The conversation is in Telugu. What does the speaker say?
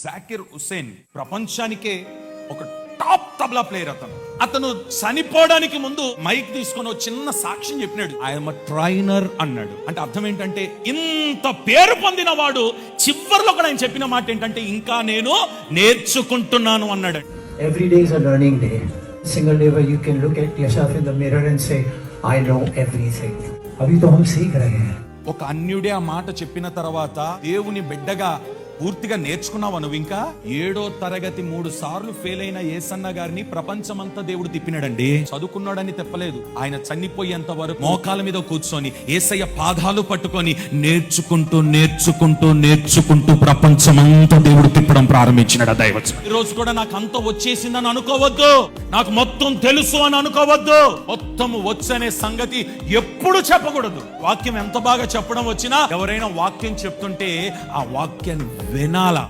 జాకిర్ హుస్సేన్ ప్రపంచానికే ఒక టాప్ తబలా ప్లేయర్. అతను చనిపోవడానికి ముందు మైక్ తీసుకొని ఒక చిన్న సాక్ష్యం చెప్పినాడు. ఐఎమ్ ట్రైనర్ అన్నాడు. అంటే అర్థం ఏంటంటే, ఇంత పేరు పొందిన వాడు చివరిలో కూడా ఆయన చెప్పిన మాట ఏంటంటే, ఇంకా నేను నేర్చుకుంటున్నాను అన్నాడు. Every day is a learning day. Single day where you can look at yourself in the mirror and say, I know everything. अभी तो हम सीख रहे हैं. ఒక అన్యుడే ఆ మాట చెప్పిన తర్వాత దేవుని బిడ్డగా పూర్తిగా నేర్చుకున్నావా నువ్వు? ఇంకా 7వ తరగతి 3 సార్లు ఫెయిల్ అయిన యేసన్న గారిని ప్రపంచమంతా దేవుడు తిప్పినాడండి. చదువుకున్నాడని తెప్పలేదు. ఆయన చనిపోయేంత వరకు మోకాల మీద కూర్చొని యేసయ్య పాదాలు పట్టుకొని నేర్చుకుంటూ నేర్చుకుంటూ నేర్చుకుంటూ ప్రపంచమంతా దేవుడు తిప్పడం ప్రారంభించినాడు. దైవచనం. ఈ రోజు కూడా నాకు అంత వచ్చేసిందని అనుకోవద్దు, నాకు మొత్తం తెలుసు అని అనుకోవద్దు. మొత్తం వచ్చనే సంగతి ఎప్పుడు చెప్పకూడదు. వాక్యం ఎంత బాగా చెప్పడం వచ్చినా ఎవరైనా వాక్యం చెప్తుంటే ఆ వాక్యాన్ని వినాలా.